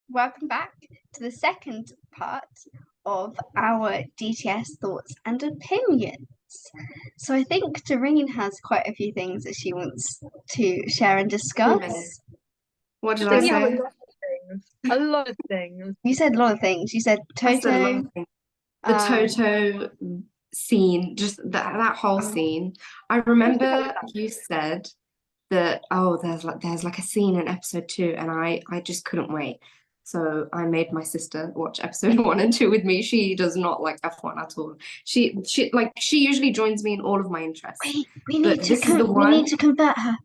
welcome back to the second part of our DTS thoughts and opinions. So I think Darine has quite a few things that she wants to share and Wait a minute. discuss. What did I I think you have a say? lot of things. A lot of things. You said a lot of things. You said I said a lot Toto. of things. The Toto scene, just that whole scene. I remember you said that, oh, there's like a scene in episode 2, and I just couldn't wait. So I made my sister watch episode 1 and 2 with me. She does not like F1 at all. She usually joins me in all of my interests. We But need to this is the we need one to convert her.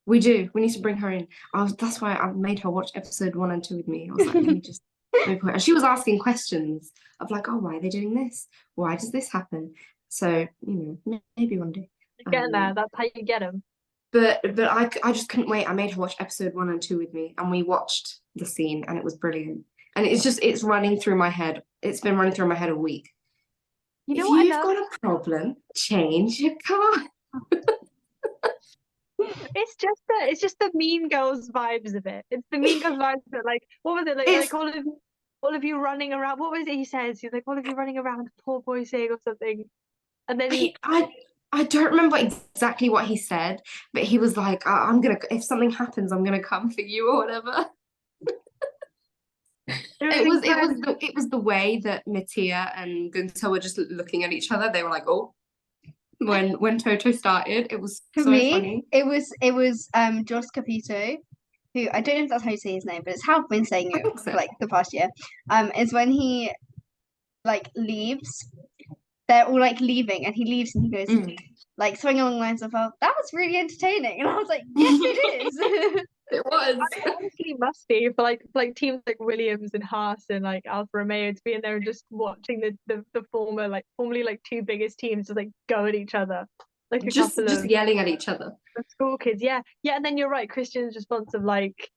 we do. We need to bring her in. That's why I made her watch episode 1 and 2 with me. I was like, let me put her. And she was asking questions of like, oh, why are they doing this? Why does this happen? So, maybe one day. Getting there. That's how you get them. But I just couldn't wait. I made her watch episode 1 and 2 with me, and we watched the scene, and it was brilliant. And it's running through my head. It's been running through my head a week. You know If what I you've love? got a problem, change your car. It's just the Mean Girls vibes of it. It's the Mean Girls vibes of it. Like, what was it like? It's Like all of you running around. What was it he says? He's like, all of you running around, poor boy saying or something. And then I don't remember exactly what he said, but he was like, I'm gonna, if something happens, I'm gonna come for you or whatever. It was the way that Mattia and Gunther were just looking at each other. They were like, oh, when Toto started, it was For so me, funny. it was Josh Capito, who I don't know if that's how you say his name, but it's how I've been saying I it think for so. like the past year. Is when he like leaves. They're all like leaving, and he leaves, and he goes like something along the lines of, "Oh, that was really entertaining," and I was like, "Yes, it is." It was. it honestly must be for like teams like Williams and Haas and like Alfa Romeo to be in there and just watching the formerly like two biggest teams just like go at each other like a Just couple just of yelling at each other. school kids. Yeah, and then you're right. Christian's response of like,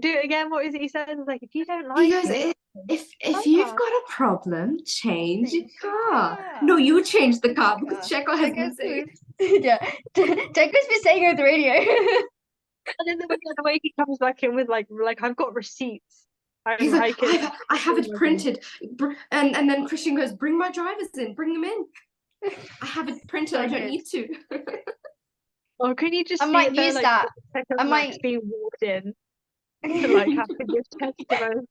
do it again. What is it he says? It's like, if you don't He like goes, it, if you've got a problem, change your car. No, you change the car because Checo has been saying. Yeah, Checo's been saying over the radio. and then the way he comes back in with like I've got receipts. He's like, I have it Oh my God. printed. And then Christian goes, bring my drivers in, bring them in. I have it printed, So I don't good. need to. Or can you just I see might it there, use like, that. I Max might being walked in to like have to give testimony.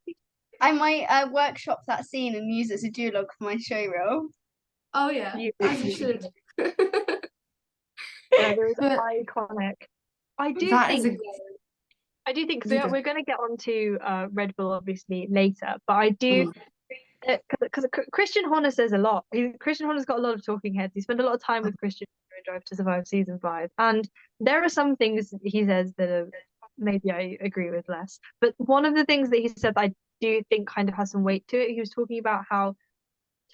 I might workshop that scene and use it as a duologue for my show reel. Oh yeah, You as you should. Yeah, there is But iconic. I do that think is a so we're going to get on to Red Bull obviously later, but I do because Christian Horner says a lot. Christian Horner's got a lot of talking heads. He spent a lot of time with Christian in Drive to Survive season 5, and there are some things he says that are, maybe I agree with less. But one of the things that he said that I do think kind of has some weight to it. He was talking about how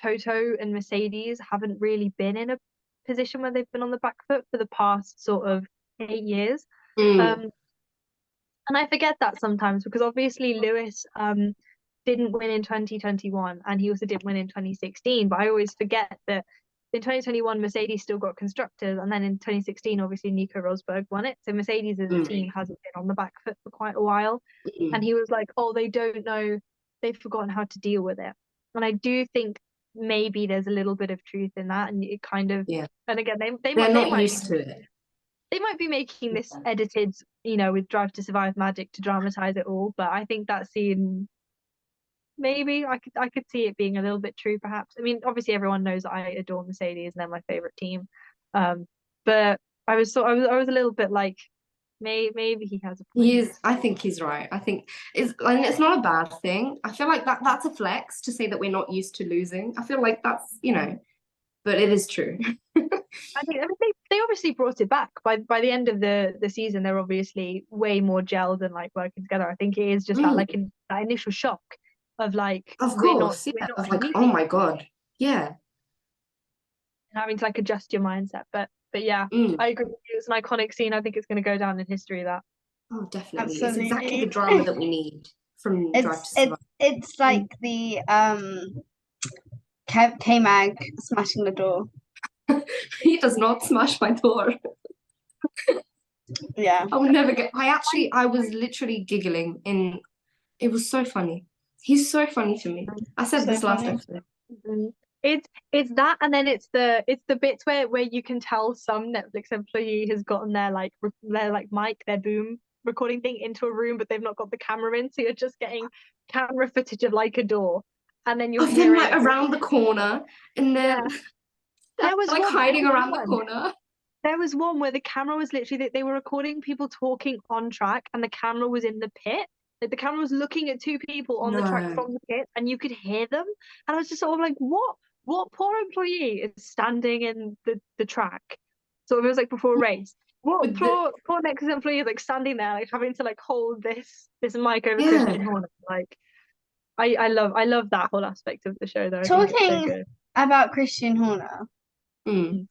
Toto and Mercedes haven't really been in a position where they've been on the back foot for the past sort of 8 years. Um, and I forget that sometimes because obviously Lewis didn't win in 2021 and he also didn't win in 2016. But I always forget that in 2021 Mercedes still got constructors, and then in 2016 obviously Nico Rosberg won it. So Mercedes as a team hasn't been on the back foot for quite a while. And he was like, oh, they don't know, they've forgotten how to deal with it. And I do think maybe there's a little bit of truth in that, and it kind of and again they're not used to it. They might be making this edited, with Drive to Survive magic to dramatize it all, but I think that scene, maybe I could see it being a little bit true, perhaps. I mean, obviously everyone knows I adore Mercedes and they're my favorite team, but I was a little bit like, maybe he has a point. I think he's right. I think it's not a bad thing. I feel like that's a flex to say that we're not used to losing. I feel like that's, but it is true. I mean, they obviously brought it back by the end of the season. They're obviously way more gelled and like working together. I think it is just that that initial shock of like, of we're course, not of like, oh my God, yeah, and having to like adjust your mindset. But yeah, I agree with you. It's an iconic scene. I think it's going to go down in history. That definitely, Absolutely. It's exactly the drama that we need from Drive to Survive. It's like the K-Mag smashing the door. He does not smash my door. Yeah. I would never get. I was literally giggling in It was so funny. He's so funny to me. I said So this last funny. episode. It's that, and then it's the bits where you can tell some Netflix employee has gotten their mic, their boom recording thing into a room, but they've not got the camera in, so you're just getting camera footage of like a door, and then you're Of them hearing like around the corner, and then There was like one- hiding around the one. corner. There was one where the camera was literally they were recording people talking on track, and the camera was in the pit. Like the camera was looking at two people on the track No. from the pit, and you could hear them. And I was just sort of like, what? What poor employee is standing in the track? So it was like before a race. What With the- poor Nexus employee is like standing there, like having to like hold this mic over Yeah. Christian Horner. Like, I love that whole aspect of the show though. I think it's so Talking good. about Christian Horner, Mm.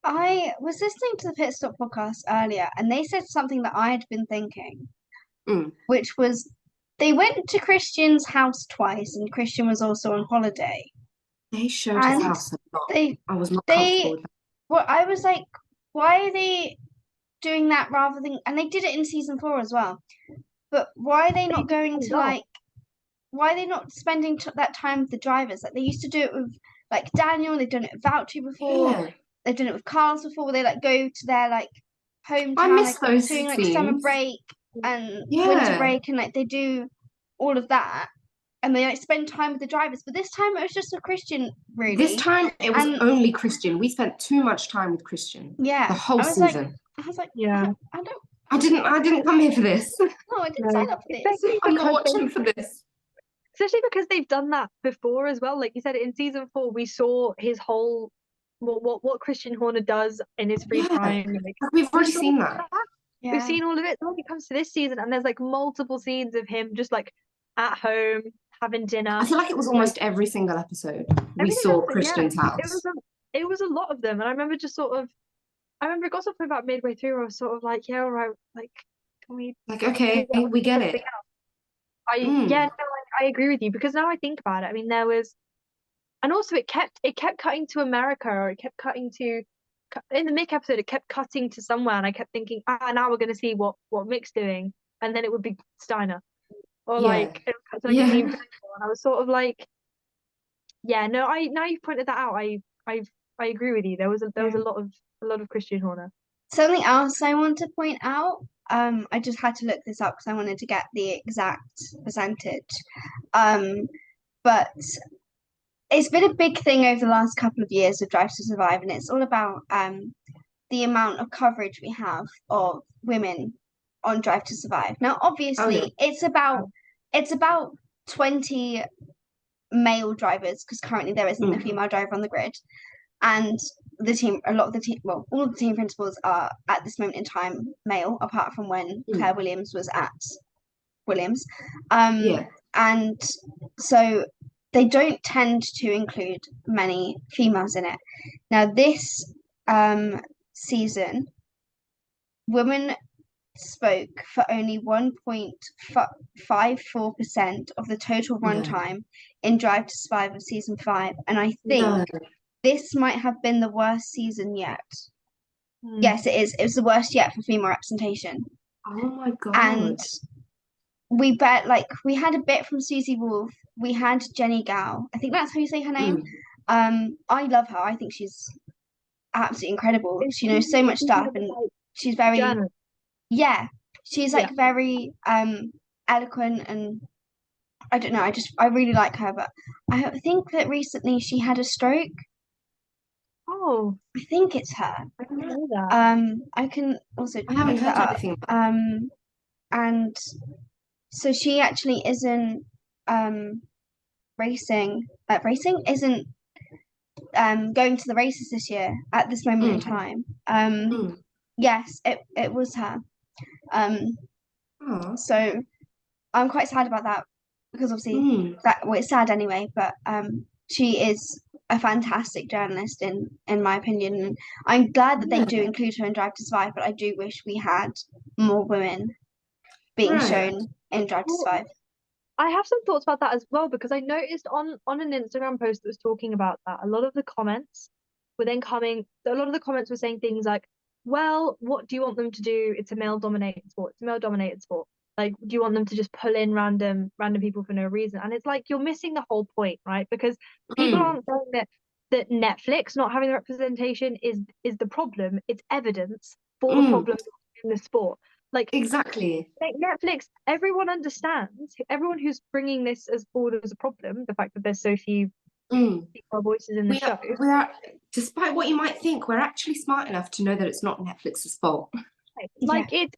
I was listening to the Pit Stop podcast earlier, and they said something that I had been thinking, Mm. which was they went to Christian's house twice, and Christian was also on holiday. They showed his And house a lot. They, I was not they, comfortable with that. well, I was like, why are they doing that rather than, and they did it in season 4 as well, but why are they not going to like, why are they not spending that time with the drivers? Like they used to do it with like Daniel, they've done it with Vouchy before. Yeah. They've done it with Carl's before, where they like go to their like hometown, I miss like those doing like summer scenes. break and Yeah. winter break, and like they do all of that, and they like spend time with the drivers. But this time it was just a Christian, really. This time it was And- only Christian. We spent too much time with Christian. Yeah, The whole I was like- season. I was like, Yeah. I don't, I didn't come here for this. no, I didn't sign up for this. Especially I'm not because watching for this. especially because they've done that before as well. Like you said, in season 4, we saw his whole what Christian Horner does in his free Yeah. time. Like, We've already we saw seen that. Yeah. We've seen all of it. Then when it comes to this season, and there's like multiple scenes of him just like at home having dinner. I feel like it was almost every single episode we Every saw single episode, Christian's house. It was a lot of them, and I remember just sort of. I remember it got to a point about midway through where I was sort of like, yeah, all right, like, can we? Like, okay, we get it. Yeah, no, I agree with you, because now I think about it, I mean, there was, and also it kept cutting to America, or it kept cutting to in the Mick episode, it kept cutting to somewhere, and I kept thinking, now we're going to see what Mick's doing, and then it would be Steiner, or Yeah. like it would cut to like a team principal, and I was sort of like, yeah, no, now you've pointed that out, I agree with you. There was a lot of Christian Horner. Something else I want to point out, I just had to look this up because I wanted to get the exact percentage. But it's been a big thing over the last couple of years with Drive to Survive, and it's all about the amount of coverage we have of women on Drive to Survive. Now, obviously, it's about 20 male drivers, because currently there isn't a female driver on the grid, and all of the team principals are at this moment in time male, apart from when Claire Williams was at Williams. And so they don't tend to include many females in it. Now this season, women spoke for only 1.54% of the total runtime in Drive to Survive of season 5, and I think this might have been the worst season yet. Yes, it is. It was the worst yet for female representation. Oh my god. And we had a bit from Susie Wolf. We had Jenny Gao. I think that's how you say her name. I love her. I think she's absolutely incredible. She knows so much stuff, and she's very she's like very eloquent, and I don't know, I really like her, but I think that recently she had a stroke. Oh, I think it's her. I didn't know that. I can also I haven't look heard that anything up. And so she actually isn't racing isn't going to the races this year at this moment in time. Yes, it was her. So I'm quite sad about that, because obviously it's sad anyway, but she is a fantastic journalist in my opinion, and I'm glad that they do include her in Drive to Survive, but I do wish we had more women being shown in Drive to Survive. I have some thoughts about that as well, because I noticed on an Instagram post that was talking about that, a lot of the comments were saying things like, well, what do you want them to do? It's a male-dominated sport. It's a male-dominated sport. Like, do you want them to just pull in random people for no reason? And it's like you're missing the whole point, right? Because people aren't saying that Netflix not having the representation is the problem. It's evidence for the problem in the sport. Like, exactly. Like Netflix, everyone understands. Everyone who's bringing this as forward as a problem, the fact that there's so few female voices in the show. We are, despite what you might think, we're actually smart enough to know that it's not Netflix's fault. Like it's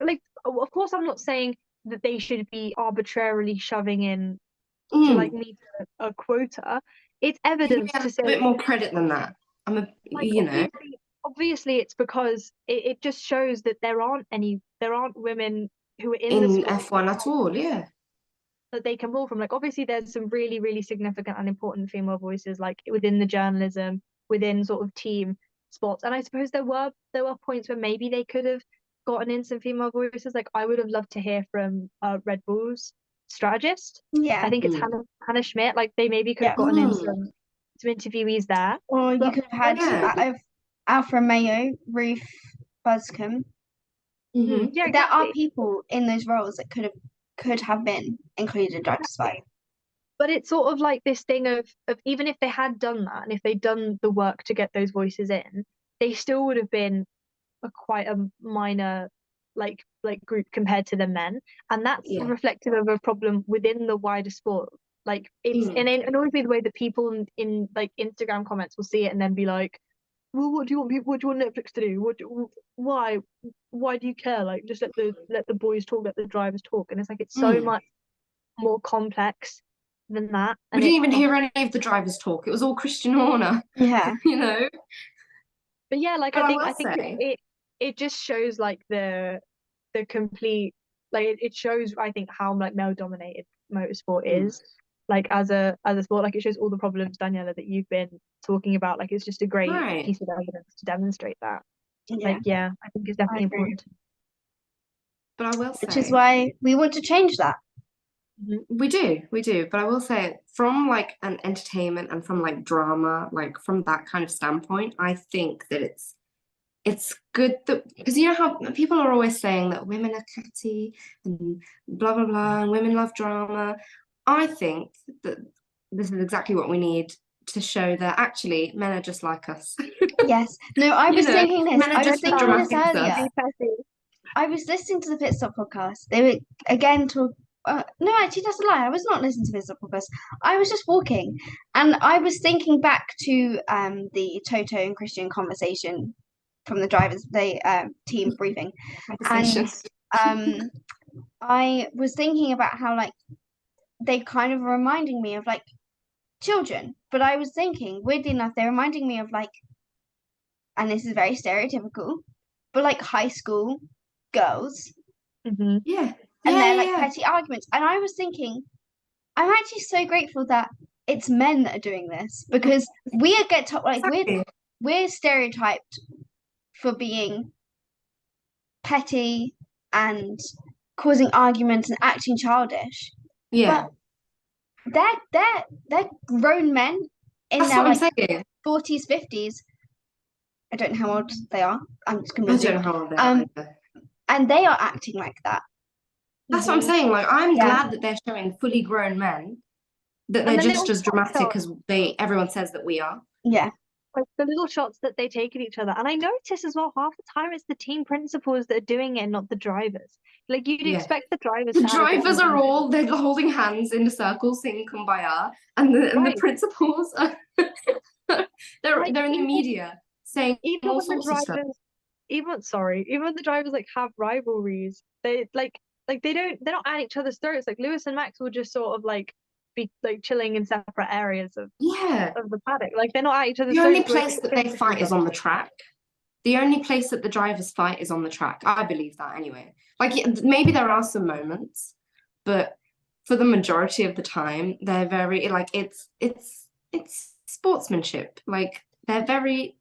like of course I'm not saying that they should be arbitrarily shoving in to like meet a quota. It's evidence to say a bit more credit than that. Obviously it's because it just shows that there aren't women who are in the F1 at all, yeah. That they can pull from. Like obviously there's some really, really significant and important female voices like within the journalism, within sort of team sports. And I suppose there were points where maybe they could have gotten in some female voices. Like I would have loved to hear from Red Bull's strategist. Yeah. I think it's Hannah Schmidt. Like they maybe could have gotten in some interviewees there. Or you could have had Alfa Romeo, Ruth Buscombe. Yeah, exactly. There are people in those roles that could have been included in Drive to Survive. But it's sort of like this thing of even if they had done that and if they'd done the work to get those voices in, they still would have been quite a minor like group compared to the men, and that's reflective of a problem within the wider sport. Like it's and it annoys me the way that people in like Instagram comments will see it and then be like, well, what do you want Netflix to do? Why do you care? Like just let the boys talk, let the drivers talk. And it's like it's so much more complex than that. And we didn't even hear any of the drivers talk. It was all Christian Horner. Yeah. You know. But yeah, like I think it just shows like the complete like it shows I think how like male dominated motorsport is. Like as a sport, like it shows all the problems, Daniella, that you've been talking about. Like it's just a great piece of evidence to demonstrate that. Like I think it's definitely important. But I will say, which is why we want to change that. We do. But I will say, from like an entertainment and from like drama, like from that kind of standpoint, I think that it's good that, because you know how people are always saying that women are catty and blah blah blah, and women love drama. I think that this is exactly what we need to show that actually men are just like us. Yes. No, I was thinking this. I was thinking this earlier. I was listening to the Pit Stop podcast. They were again talking. No, actually, that's a lie. I was not listening to the Pit Stop podcast. I was just walking, and I was thinking back to the Toto and Christian conversation from the drivers' team briefing, and I was thinking about how like they kind of were reminding me of like children, but I was thinking weirdly enough they're reminding me of like, and this is very stereotypical, but like high school girls. Yeah. And they're like petty arguments. And I was thinking, I'm actually so grateful that it's men that are doing this, because we get taught like we're stereotyped for being petty and causing arguments and acting childish. Yeah. But they're grown men in their like 40s, 50s. I don't know how old they are. I'm just gonna I don't know how old they are either. And they are acting like that. That's what I'm saying. Like, I'm glad that they're showing fully grown men, that they're just as dramatic as everyone says that we are. Yeah. Like the little shots that they take at each other. And I notice as well, half the time it's the team principals that are doing it, not the drivers. Like you'd expect the drivers. The drivers are they're holding hands in a circle singing Kumbaya, and the principals are they're in the media saying all sorts of stuff. Even when the drivers like have rivalries, they're not at each other's throats. Like Lewis and Max will just sort of like be like chilling in separate areas of the paddock. Like they're not at each other's throats. The only place that they fight is on the track. The only place that the drivers fight is on the track. I believe that anyway. Like maybe there are some moments, but for the majority of the time, they're very like it's sportsmanship. Like they're very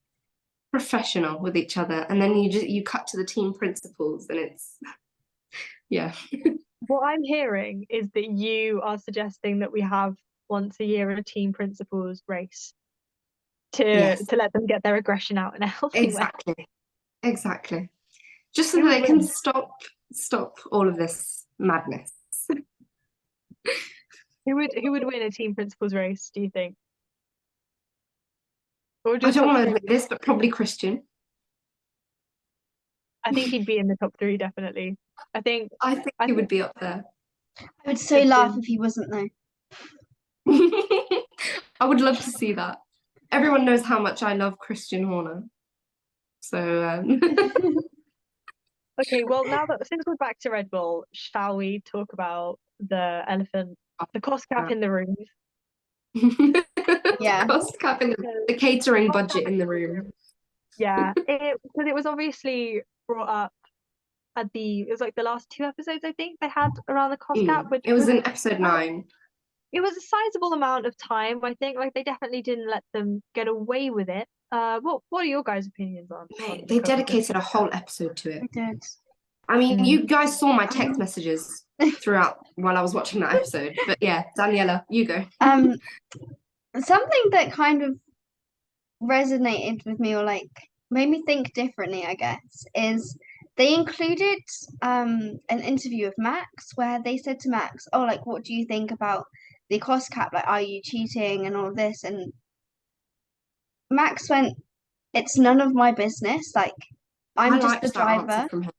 professional with each other, and then you cut to the team principals, and it's What I'm hearing is that you are suggesting that we have once a year a team principals race to let them get their aggression out in a healthy way. Exactly. Just so that they can stop all of this madness. Who would win a team principals race, do you think? Or I just don't top want to three? admit this, but probably Christian. I think he'd be in the top three, definitely. I think I think I he would think be up there. I would so laugh Christian. if he wasn't though. I would love to see that. Everyone knows how much I love Christian Horner. So Okay, well now that since we're back to Red Bull, shall we talk about the elephant, the cost cap in the room? Yeah. Cost cap in the catering budget in the room. Yeah, because it was obviously brought up it was like the last 2 episodes I think they had around the cost cap, which It was in episode 9. it was a sizable amount of time. I think like they definitely didn't let them get away with it. What are your guys' opinions on They the dedicated a whole episode to it. I did. I mean, you guys saw my text messages throughout while I was watching that episode. But yeah, Daniella, you go. Something that kind of resonated with me or like made me think differently, I guess, is they included an interview of Max where they said to Max, "Oh, like what do you think about the cost cap? Like, are you cheating and all this?" And Max went, "It's none of my business. Like, I'm I just the liked that answer driver." from him.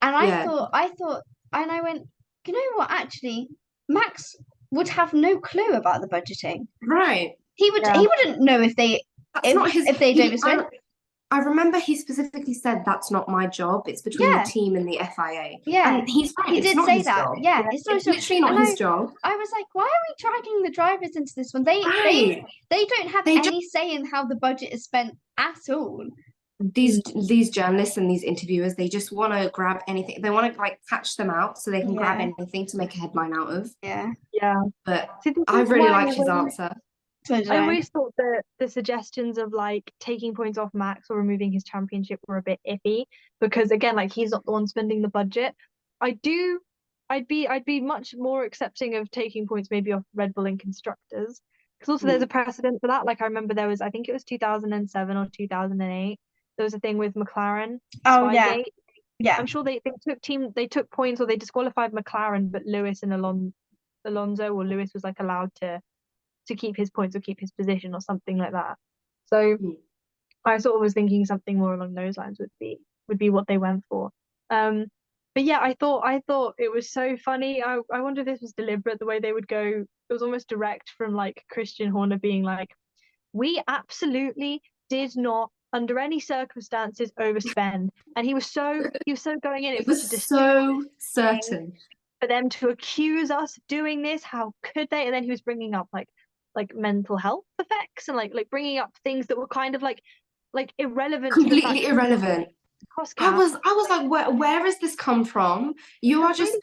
And Yeah. I thought, and I went, you know what? Actually, Max would have no clue about the budgeting. Right. He wouldn't know if That's not his. if they'd overspent. I remember he specifically said that's not my job. It's between Yeah. the team and the FIA. Yeah, And he's right. he It's did not say his that. job. Yeah, it's not It's his job. literally not And his job. I was like, why are we dragging the drivers into this one? They Right. they don't have They any say in how the budget is spent at all. These journalists and these interviewers, they just want to grab anything. They want to like catch them out so they can grab Yeah. anything to make a headline out of. Yeah. Yeah. But See, this I is really why liked his when- answer. So did I I. always thought that the suggestions of like taking points off Max or removing his championship were a bit iffy because again, like he's not the one spending the budget. I'd be much more accepting of taking points maybe off Red Bull and constructors because also there's a precedent for that. Like I remember I think it was 2007 or 2008. There was a thing with McLaren. Oh yeah. Spygate. Yeah. I'm sure they took points or they disqualified McLaren, but Lewis and Alonso or Lewis was like allowed to keep his points or keep his position or something like that. So I sort of was thinking something more along those lines would be what they went for. But yeah, I thought it was so funny. I wonder if this was deliberate the way they would go. It was almost direct from like Christian Horner being like, we absolutely did not under any circumstances overspend. And he was so going in. It was so certain. For them to accuse us of doing this, how could they? And then he was bringing up like mental health effects and like bringing up things that were kind of like irrelevant, completely irrelevant. I was like, where has this come from? You are just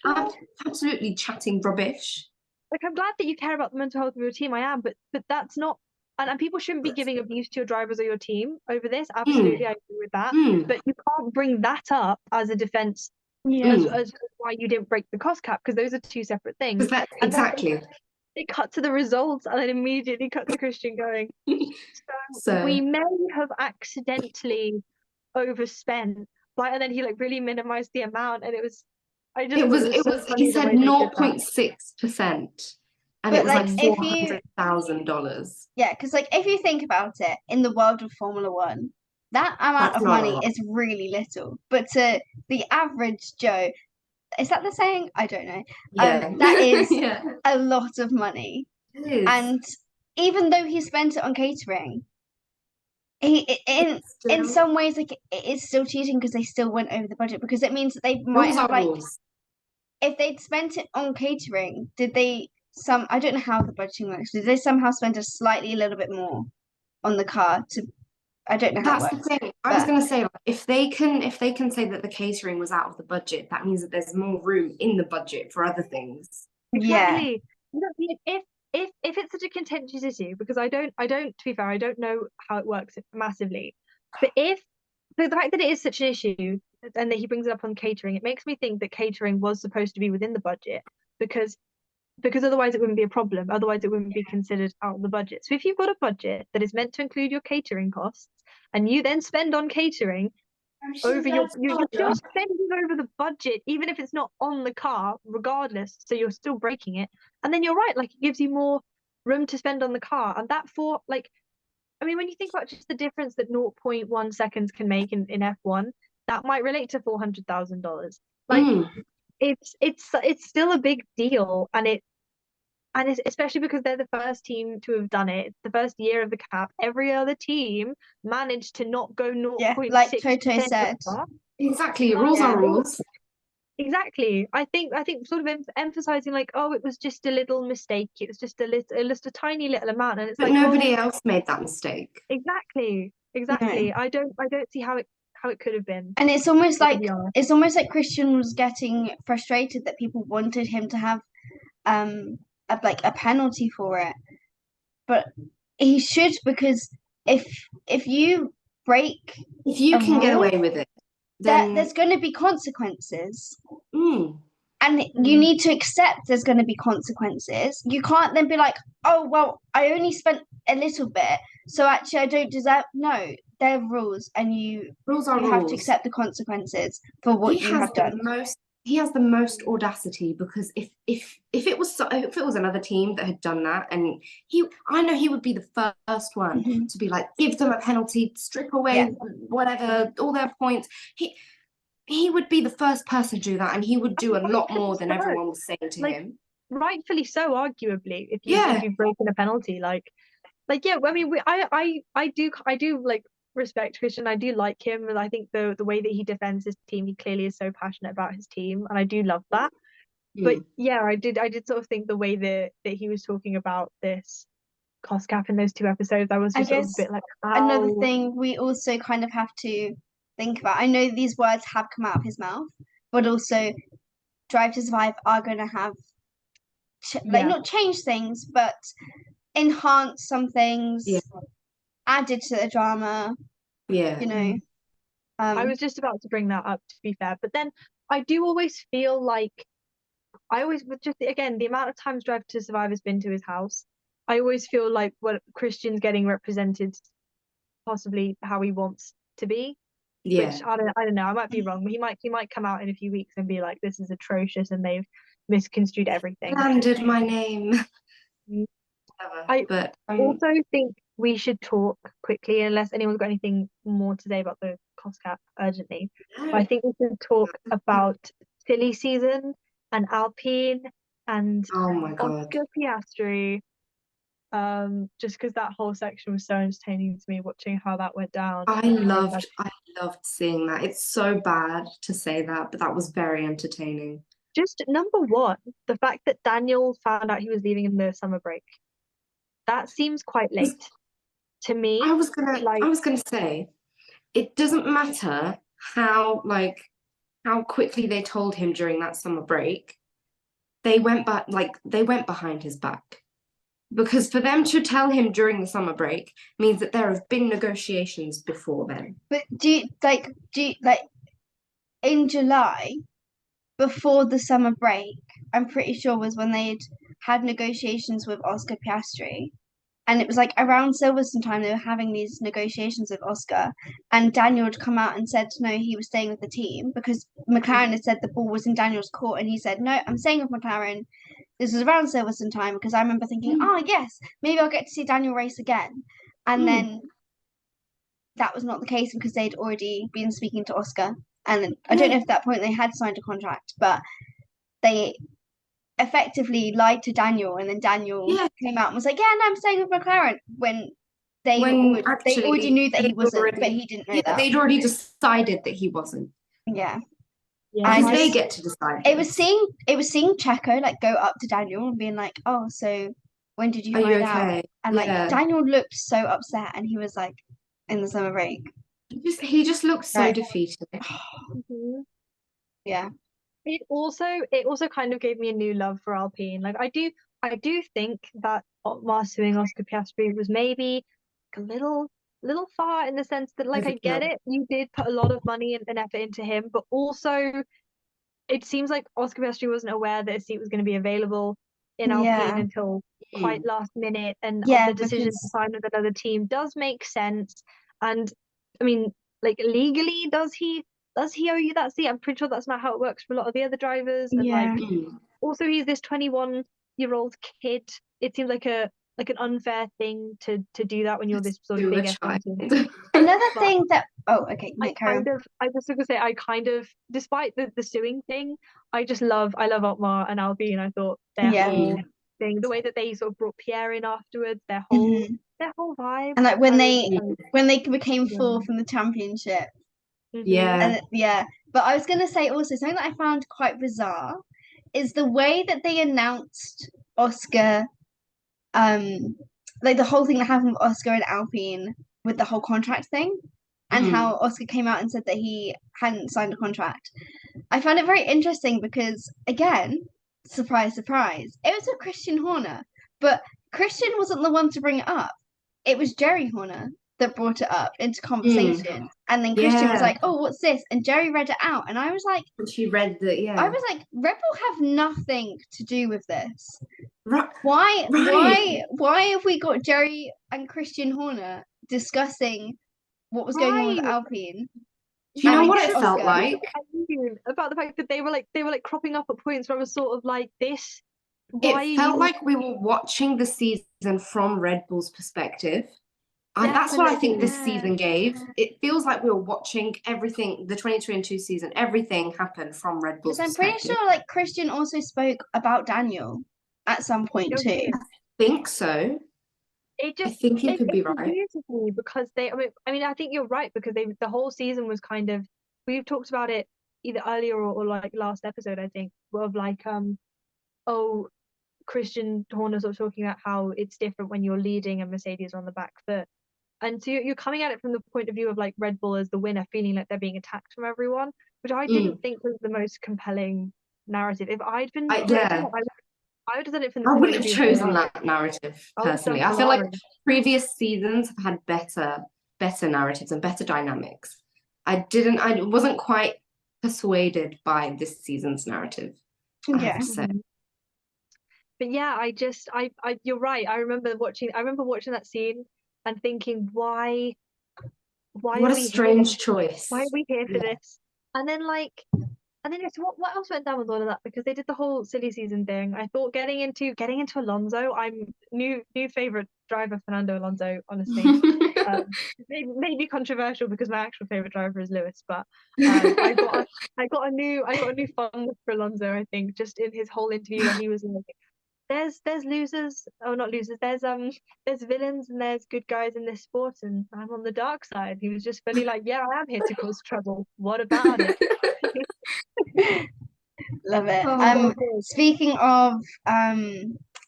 absolutely chatting rubbish. Like I'm glad that you care about the mental health of your team. I am, but that's not. And people shouldn't be giving abuse to your drivers or your team over this. Absolutely, I agree with that. But you can't bring that up as a defense as why you didn't break the cost cap because those are two separate things. Exactly. They cut to the results and then immediately cut to Christian going, so we may have accidentally overspent, but and then he like really minimized the amount and it was he said 0.6%. And it was like $400,000. Yeah, because like if you think about it, in the world of Formula One, that amount of money is really little. But to the average Joe, is that the saying? I don't know. Yeah. That is a lot of money. It is. And even though he spent it on catering, in some ways like it is still cheating because they still went over the budget because it means that they might have like if they'd spent it on catering, did they I don't know how the budgeting works. Did they somehow spend a little bit more on the car to I don't know how that's it works. The thing. I was going to say, like, if they can say that the catering was out of the budget, that means that there's more room in the budget for other things. Exactly. Yeah. If it's such a contentious issue, because I don't to be fair, I don't know how it works massively. But the fact that it is such an issue and that he brings it up on catering, it makes me think that catering was supposed to be within the budget because otherwise it wouldn't be a problem. Otherwise, it wouldn't be considered out of the budget. So if you've got a budget that is meant to include your catering costs and you then spend on catering, over you're still spending over the budget, even if it's not on the car, regardless. So you're still breaking it. And then you're right, like it gives you more room to spend on the car. And that for like, I mean, when you think about just the difference that 0.1 seconds can make in F1, that might relate to $400,000. Like it's still a big deal, and it's especially because they're the first team to have done it. It's the first year of the cap. Every other team managed to not go 0.6. Like Toto said. Exactly, rules are rules. Exactly. I think sort of emphasizing like, oh, it was just a little mistake. It was just a tiny little amount, and it's but like nobody else made that mistake. Exactly. No. I don't see how it could have been. And it's almost like Christian was getting frustrated that people wanted him to have a penalty for it, but he should, because if you break, if you can get away with it, then there's going to be consequences. And you Mm. need to accept there's going to be consequences. You can't then be like, oh, well, I only spent a little bit, so actually I don't deserve. No, they're rules, and you have to accept the consequences for what you have done. He has the most audacity, because if it was another team that had done that, and I know he would be the first one to be like, give them a penalty, strip away whatever, all their points. He would be the first person to do that, and he would do a lot more than everyone was saying to him. Rightfully so, arguably, if you've broken a penalty, yeah. I mean, I do like respect Christian. I do like him, and I think the way that he defends his team, he clearly is so passionate about his team, and I do love that. But yeah, I did sort of think the way that he was talking about this cost cap in those 2 episodes, I was just sort of a bit like, another thing we also kind of have to think about. I know these words have come out of his mouth, but also Drive to Survive are going to have not change things, but enhance some things, added to the drama. You know, I was just about to bring that up, to be fair, but then I do always feel like with just again the amount of times Drive to Survive has been to his house, I always feel like what Christian's getting represented possibly how he wants to be. Which I don't know, I might be wrong, but he might come out in a few weeks and be like, this is atrocious and they've misconstrued everything. Slandered my name. I also think we should talk quickly, unless anyone's got anything more to say about the cost cap urgently. But I think we should talk about silly season and Alpine and Oscar Piastri. Just because that whole section was so entertaining to me, watching how that went down. I loved seeing that. It's so bad to say that, but that was very entertaining. Just number one, the fact that Daniel found out he was leaving in the summer break. That seems quite late to me. I was gonna say, it doesn't matter how quickly they told him during that summer break. They went behind his back. Because for them to tell him during the summer break means that there have been negotiations before then. But do you in July, before the summer break, I'm pretty sure was when they'd had negotiations with Oscar Piastri. And it was like around Silverstone time they were having these negotiations with Oscar, and Daniel had come out and said no, he was staying with the team, because McLaren had said the ball was in Daniel's court, and he said no, I'm staying with McLaren. This was around Silverstone time, because I remember thinking, oh yes, maybe I'll get to see Daniel race again. And then that was not the case, because they'd already been speaking to Oscar, and I don't know if at that point they had signed a contract, but they effectively lied to Daniel, and then Daniel came out and was like, yeah, no, I'm staying with McLaren, when they already knew that he wasn't, but he didn't know that. They'd already decided that he wasn't. And they get to decide. It was seeing Checo go up to Daniel and being like, oh, so when did you find out? And Daniel looked so upset, and he was like, in the summer break. He just looked so defeated. Yeah. It also kind of gave me a new love for Alpine. Like I do think that suing Oscar Piastri was maybe a little far, in the sense that I get it, you did put a lot of money and effort into him, but also it seems like Oscar Piastri wasn't aware that a seat was going to be available in Alpine until quite last minute, and the decision to sign with another team does make sense. And I mean, like legally does he owe you that seat? I'm pretty sure that's not how it works for a lot of the other drivers. And Yeah. like also he's this 21-year-old kid. It seems like an unfair thing to do that when you're this sort of big F1 team. Another thing that I just gonna say I kind of, despite the suing thing, I love Otmar and Alpine. I thought their whole thing, the way that they sort of brought Pierre in afterwards, their whole vibe. And like when they became fourth in the championship. Yeah. But I was gonna say also something that I found quite bizarre is the way that they announced Oscar, like the whole thing that happened with Oscar and Alpine with the whole contract thing, and how Oscar came out and said that he hadn't signed a contract. I found it very interesting because, again, surprise, surprise, it was with Christian Horner, but Christian wasn't the one to bring it up. It was Jerry Horner that brought it up into conversation. And then Christian was like, oh, what's this? And Jerry read it out. And I was like, she read the, I was like, Red Bull have nothing to do with this. Right. Why have we got Jerry and Christian Horner discussing what was going on with Alpine? Do you know what it felt like? About the fact that they were like cropping up at points where I was sort of like this. It felt like we were watching the season from Red Bull's perspective. And that's what I think this season gave. It feels like we were watching everything, the 2022 season, everything happened from Red Bull's perspective. I'm pretty sure like Christian also spoke about Daniel at some point too. I think so. I think you could be right. Because I mean, I think you're right because the whole season was kind of, we've talked about it either earlier or like last episode, I think, of like, Christian Horner sort of talking about how it's different when you're leading and Mercedes are on the back foot. And so you're coming at it from the point of view of like Red Bull as the winner, feeling like they're being attacked from everyone, which I didn't think was the most compelling narrative. If I'd been, I would have done it from the point of view. I would have chosen that narrative personally. I feel like previous seasons have had better narratives and better dynamics. I wasn't quite persuaded by this season's narrative. I have to say. But yeah, you're right. I remember watching that scene and thinking, why what a strange choice. Why are we here for this? And then what else went down with all of that? Because they did the whole silly season thing. I thought getting into Alonso, I'm new favorite driver Fernando Alonso, honestly. Maybe controversial because my actual favorite driver is Lewis, but I got a new fondness for Alonso, I think, just in his whole interview when he was like, there's losers, not losers, there's villains and there's good guys in this sport and I'm on the dark side. He was just fully like, yeah, I am here to cause trouble. What about it? Love it. Speaking of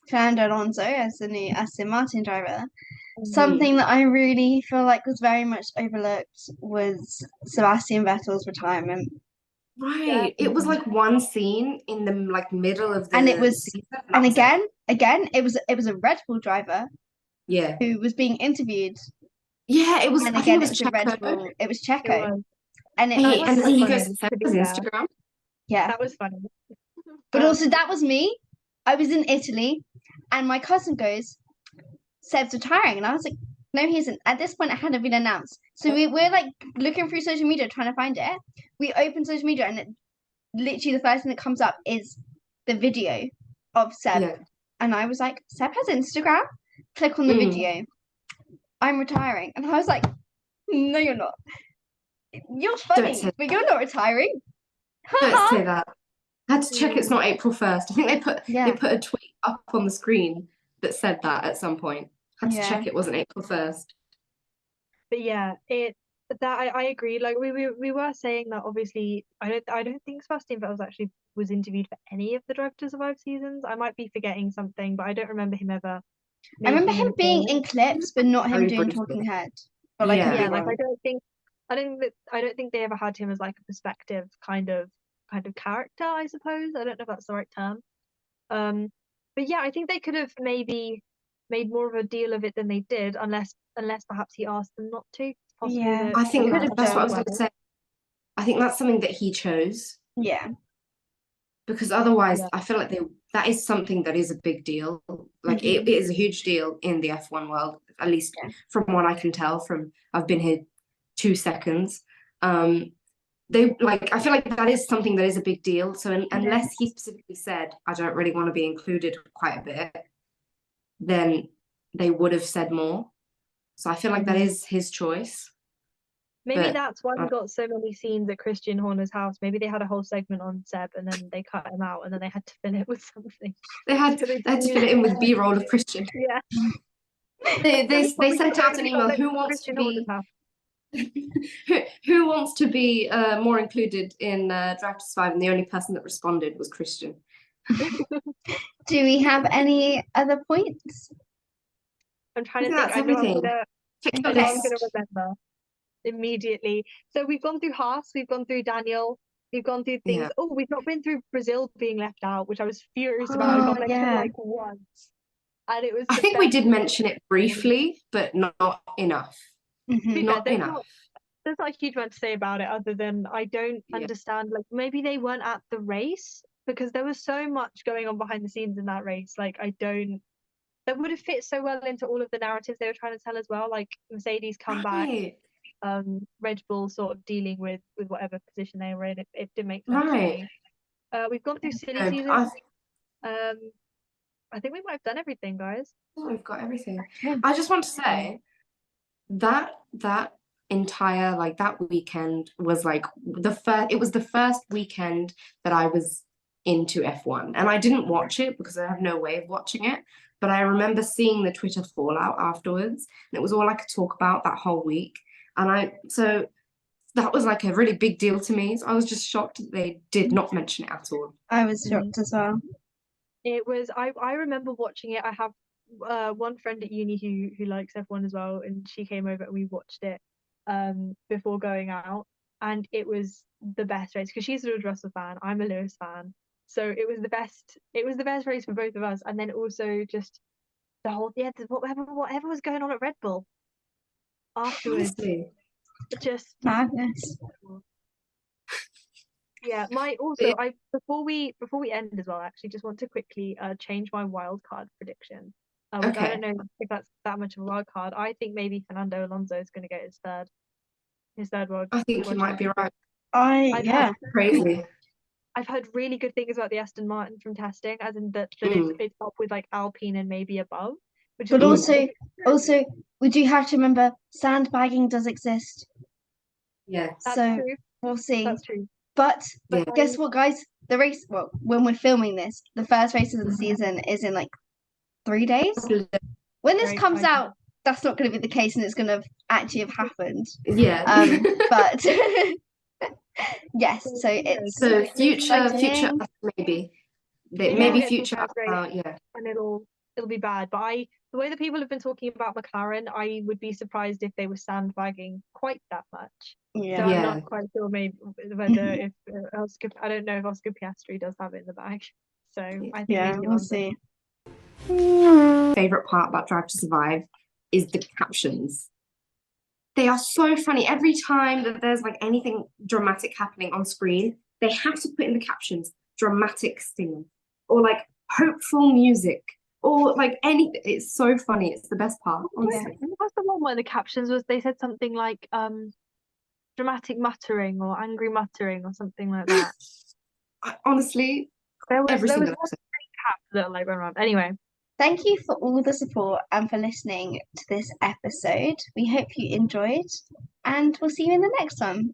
Fernando Alonso as the new Aston Martin driver, something that I really feel like was very much overlooked was Sebastian Vettel's retirement. Right. It was like one scene in the like middle of the season. And again, it was a Red Bull driver. Yeah. Who was being interviewed. Yeah, it was. And again, it was Red Bull. It was Checo. And he goes to his Instagram. Yeah. That was funny. But also that was me. I was in Italy and my cousin goes, Seb's retiring. And I was like, no, he isn't. At this point, it hadn't been announced. So we're like looking through social media, trying to find it. We open social media and literally the first thing that comes up is the video of Seb. Yeah. And I was like, Seb has Instagram? Click on the video. I'm retiring. And I was like, no, you're not. You're funny, but you're not retiring. Don't say that. I had to check it's not April 1st. I think they put a tweet up on the screen that said that at some point. I had to check it wasn't April 1st. But yeah, I agree. Like we were saying that obviously I don't think Sebastian Vettel was interviewed for any of the Drive to Survive seasons. I might be forgetting something, but I don't remember him ever. I remember him being in clips, but not him doing talking head. But like I don't think they ever had him as like a perspective kind of character, I suppose. I don't know if that's the right term. But yeah, I think they could have maybe made more of a deal of it than they did, unless perhaps he asked them not to. Yeah, I think that's what I was going to say. I think that's something that he chose. Yeah. Because otherwise, I feel like that is something that is a big deal. Like it is a huge deal in the F1 world, at least from what I can tell. I've been here 2 seconds. They like, I feel like that is something that is a big deal. So unless he specifically said, I don't really want to be included quite a bit, then they would have said more. So I feel like that is his choice. Maybe But that's why we got so many scenes at Christian Horner's house. Maybe they had a whole segment on Seb and then they cut him out and then they had to fill it with something. they had to fill it in with B-roll of Christian. Yeah. They sent out an email, who wants to be more included in Drive to Survive, and the only person that responded was Christian. Do we have any other points? I'm trying to think. That's everything. I'm gonna remember immediately. So we've gone through Haas, we've gone through Daniel, we've gone through things. Oh, we've not been through Brazil being left out, which I was furious about. I got mentioned like once, and it was. I think we did mention it briefly, but not enough. Not enough. There's not a huge amount to say about it other than I don't understand. Like maybe they weren't at the race because there was so much going on behind the scenes in that race. Like that would have fit so well into all of the narratives they were trying to tell as well. Like Mercedes come back. Red Bull sort of dealing with whatever position they were in. It didn't make sense to me. We've gone through silly season. I think we might have done everything, guys. We've got everything. I just want to say that entire like that weekend was like it was the first weekend that I was into F1, and I didn't watch it because I have no way of watching it, but I remember seeing the Twitter fallout afterwards, and it was all I could talk about that whole week. And so that was like a really big deal to me. So I was just shocked that they did not mention it at all. I was shocked as well. It was, I remember watching it. I have one friend at uni who likes F1 as well, and she came over and we watched it before going out, and it was the best race because she's a George Russell fan, I'm a Lewis fan, so it was the best race for both of us. And then also just the whole whatever was going on at Red Bull afterwards. Honestly. Just madness. Yeah, before we end as well, I actually just want to quickly change my wild card prediction. I don't know if that's that much of a wild card. I think maybe Fernando Alonso is going to get his third world. I think you might be right. Crazy. I've heard really good things about the Aston Martin from testing, as in that it's up with like Alpine and maybe above. But also, we do have to remember sandbagging does exist. Yeah. So true. We'll see. That's true. But guess what, guys? The race, well, when we're filming this, the first race of the season is in like 3 days. When this comes out, that's not going to be the case, and it's going to actually have happened. Yeah. But yes, so it's future maybe future yeah, and it'll be bad. But the way that people have been talking about McLaren, I would be surprised if they were sandbagging quite that much. Yeah. So I'm not quite sure maybe whether if I don't know if Oscar Piastri does have it in the bag. So I think we'll see. Favorite part about Drive to Survive is the captions. They are so funny. Every time that there's like anything dramatic happening on screen, they have to put in the captions dramatic singing or like hopeful music or like anything. It's so funny. It's the best part, honestly. What's the one where the captions was they said something like dramatic muttering or angry muttering or something like that? Honestly, every single episode. That like went around. Anyway. Thank you for all the support and for listening to this episode. We hope you enjoyed, and we'll see you in the next one.